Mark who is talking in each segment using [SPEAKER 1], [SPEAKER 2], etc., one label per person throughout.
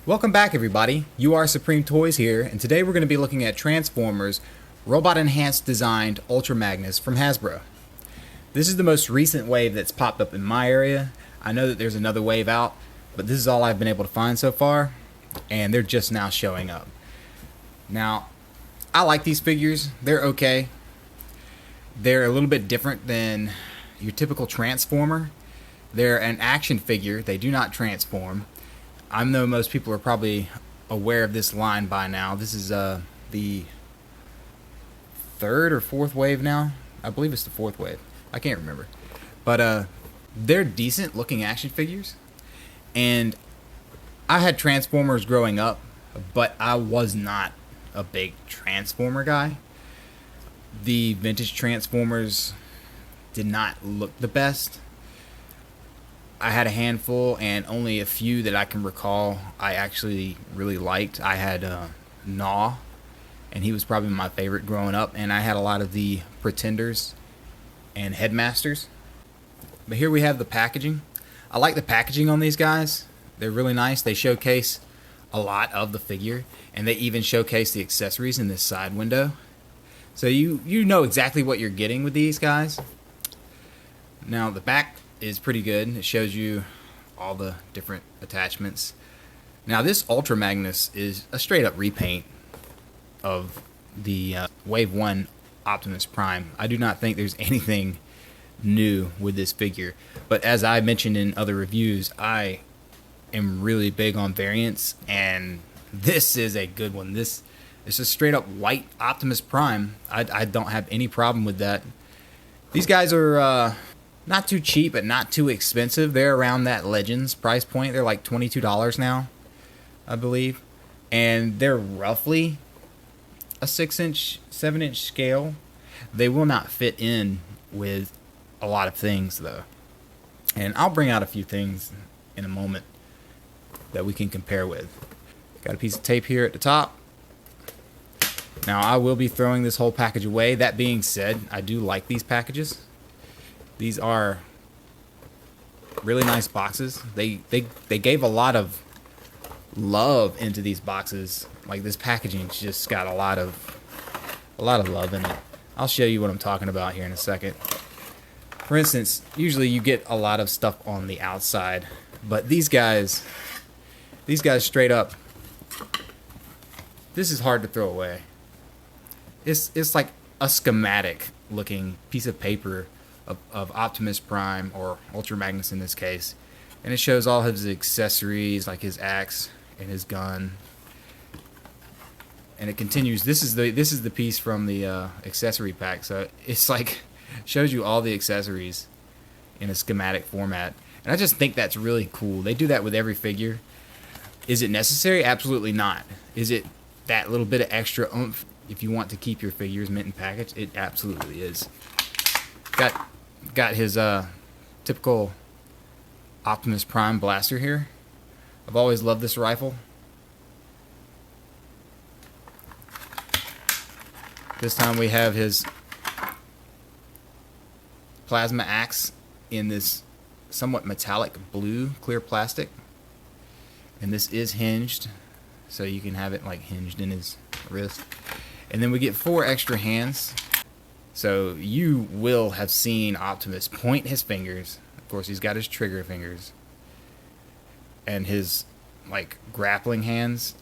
[SPEAKER 1] Welcome back, everybody. You are Supreme Toys here, and today we're going to be looking at Transformers Robot Enhanced Designed Ultra Magnus from Hasbro. This is the most recent wave that's popped up in my area. I know that there's another wave out, but this is all I've been able to find so far, and they're just now showing up. Now, I like these figures. They're okay. They're a little bit different than your typical Transformer. They're an action figure. They do not transform. I know most people are probably aware of this line by now. This is the third or fourth wave now. I believe it's the fourth wave. I can't remember. But they're decent looking action figures. And I had Transformers growing up, but I was not a big Transformer guy. The vintage Transformers did not look the best. I had a handful, and only a few that I can recall I actually really liked. I had Gnaw, and he was probably my favorite growing up, and I had a lot of the Pretenders and Headmasters. But here we have the packaging. I like the packaging on these guys. They're really nice. They showcase a lot of the figure, and they even showcase the accessories in this side window. So you know exactly what you're getting with these guys. Now the back is pretty good. It shows you all the different attachments. Now this Ultra Magnus is a straight up repaint of the Wave 1 Optimus Prime. I do not think there's anything new with this figure, but as I mentioned in other reviews, I am really big on variants, and this is a good one. This is a straight up white Optimus Prime. I don't have any problem with that. These guys are not too cheap, but not too expensive. They're around that Legends price point. They're like $22 now, I believe. And they're roughly a 6-inch, 7-inch scale. They will not fit in with a lot of things, though. And I'll bring out a few things in a moment that we can compare with. Got a piece of tape here at the top. Now, I will be throwing this whole package away. That being said, I do like these packages. These are really nice boxes. They gave a lot of love into these boxes. Like, this packaging's just got a lot of love in it. I'll show you what I'm talking about here in a second. For instance, usually you get a lot of stuff on the outside, but these guys straight up, this is hard to throw away. It's like a schematic looking piece of paper of Optimus Prime, or Ultra Magnus in this case, and it shows all his accessories like his axe and his gun, and it continues. This is the piece from the accessory pack, so it's like shows you all the accessories in a schematic format, and I just think that's really cool. They do that with every figure. Is it necessary? Absolutely not. Is it that little bit of extra oomph if you want to keep your figures mint and packaged? It absolutely is. Got his typical Optimus Prime blaster here. I've always loved this rifle. This time we have his plasma axe in this somewhat metallic blue clear plastic. And this is hinged, so you can have it like hinged in his wrist. And then we get 4 extra hands. So you will have seen Optimus point his fingers. Of course, he's got his trigger fingers and his like grappling hands.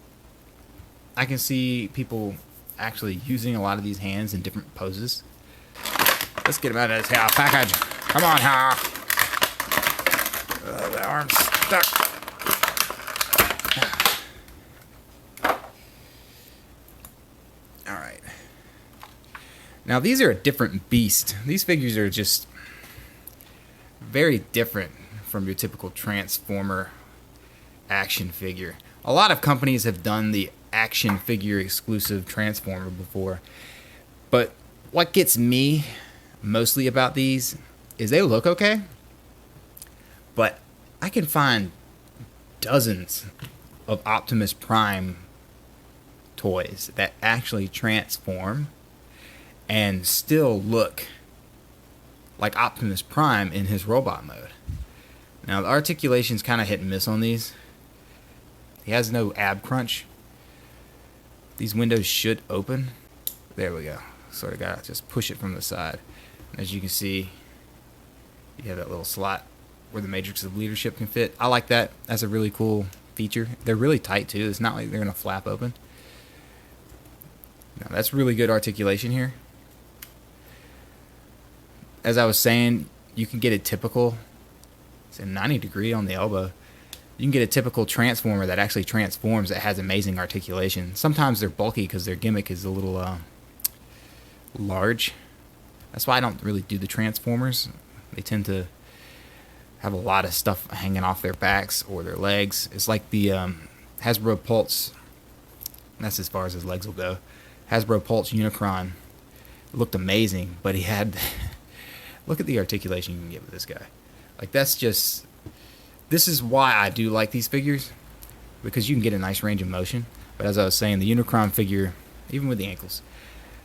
[SPEAKER 1] I can see people actually using a lot of these hands in different poses. Let's get him out of this package. Come on, Hal. The arm's stuck. Now, these are a different beast. These figures are just very different from your typical Transformer action figure. A lot of companies have done the action figure exclusive Transformer before, but what gets me mostly about these is they look okay, but I can find dozens of Optimus Prime toys that actually transform and still look like Optimus Prime in his robot mode. Now, the articulation's kind of hit and miss on these. He has no ab crunch. These windows should open. There we go. Sort of gotta just push it from the side. And as you can see, you have that little slot where the matrix of leadership can fit. I like that. That's a really cool feature. They're really tight too. It's not like they're gonna flap open. Now that's really good articulation here. As I was saying, you can get a typical, it's a 90-degree on the elbow. You can get a typical transformer that actually transforms that has amazing articulation. Sometimes they're bulky because their gimmick is a little large. That's why I don't really do the transformers. They tend to have a lot of stuff hanging off their backs or their legs. It's like the Hasbro Pulse. That's as far as his legs will go. Hasbro Pulse Unicron looked amazing, but he had look at the articulation you can get with this guy. Like, that's just, this is why I do like these figures, because you can get a nice range of motion. But as I was saying, the Unicron figure, even with the ankles,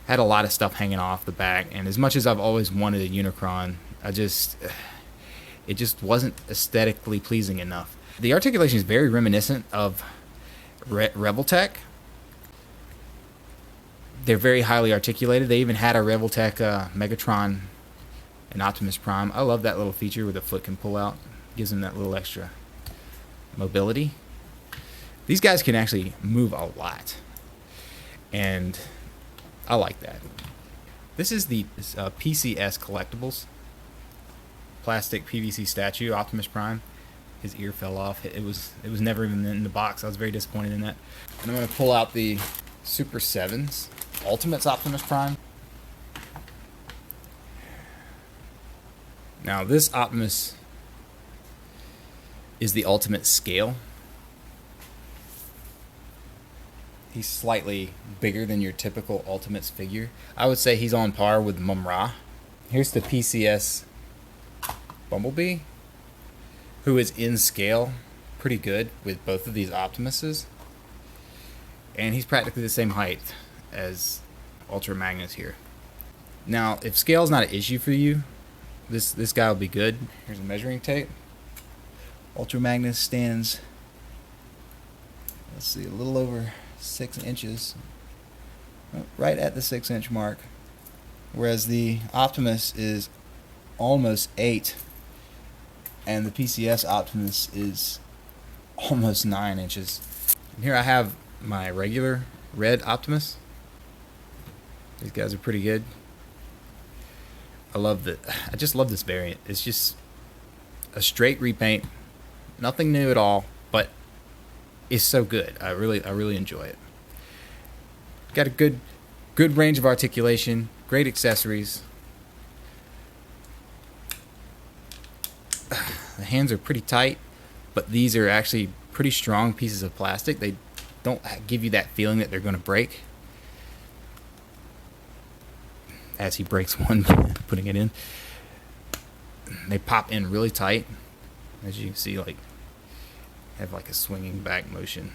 [SPEAKER 1] had a lot of stuff hanging off the back. And as much as I've always wanted a Unicron, it just wasn't aesthetically pleasing enough. The articulation is very reminiscent of Rebel Tech. They're very highly articulated. They even had a Rebel Tech Megatron and Optimus Prime. I love that little feature where the foot can pull out. Gives them that little extra mobility. These guys can actually move a lot, and I like that. This is the PCS Collectibles plastic PVC statue Optimus Prime. His ear fell off. It was never even in the box. I was very disappointed in that. And I'm going to pull out the Super 7s Ultimates Optimus Prime. Now this Optimus is the ultimate scale. He's slightly bigger than your typical Ultimates figure. I would say he's on par with Mum-Ra. Here's the PCS Bumblebee, who is in scale pretty good with both of these Optimuses. And he's practically the same height as Ultra Magnus here. Now, if scale is not an issue for you, this guy will be good. Here's a measuring tape. Ultra Magnus stands, let's see, a little over 6 inches, right at the 6-inch mark, whereas the Optimus is almost 8, and the PCS Optimus is almost 9 inches. And here I have my regular red Optimus. These guys are pretty good. I just love this variant. It's just a straight repaint, nothing new at all, but it's so good. I really enjoy it. Got a good range of articulation, great accessories. The hands are pretty tight, but these are actually pretty strong pieces of plastic. They don't give you that feeling that they're going to break. As he breaks one, putting it in. They pop in really tight. As you can see, like, have like a swinging back motion.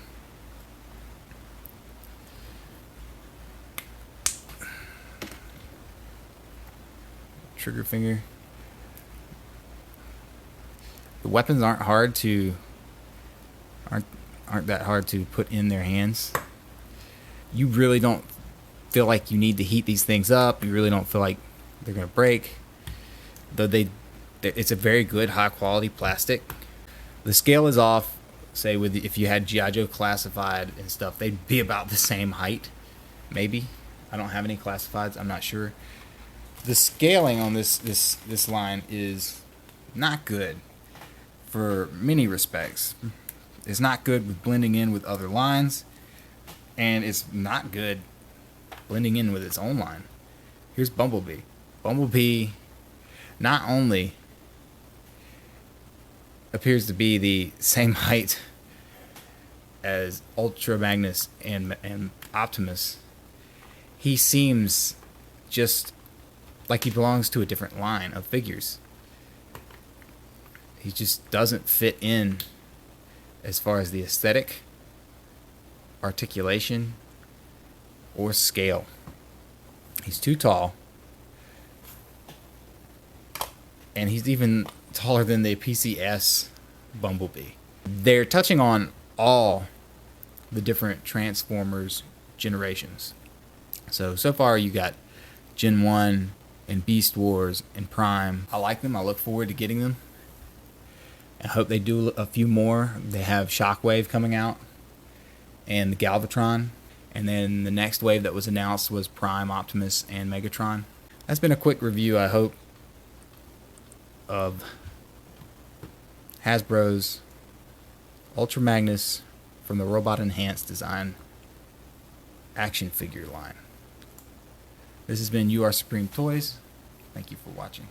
[SPEAKER 1] Trigger finger. The weapons aren't that hard to put in their hands. You really don't feel like you need to heat these things up. You really don't feel like they're gonna break. Though it's a very good high quality plastic. The scale is off. Say if you had G.I. Joe classified and stuff, they'd be about the same height, maybe. I don't have any classifieds. I'm not sure. The scaling on this line is not good for many respects. It's not good with blending in with other lines, and it's not good blending in with its own line. Here's Bumblebee. Bumblebee not only appears to be the same height as Ultra Magnus and Optimus, he seems just like he belongs to a different line of figures. He just doesn't fit in as far as the aesthetic, articulation, or scale. He's too tall, and he's even taller than the PCS Bumblebee. They're touching on all the different Transformers generations. So far you got Gen 1 and Beast Wars and Prime. I like them. I look forward to getting them. I hope they do a few more. They have Shockwave coming out and the Galvatron. And then the next wave that was announced was Prime, Optimus, and Megatron. That's been a quick review, I hope, of Hasbro's Ultra Magnus from the Robot Enhanced Design action figure line. This has been You Are Supreme Toys. Thank you for watching.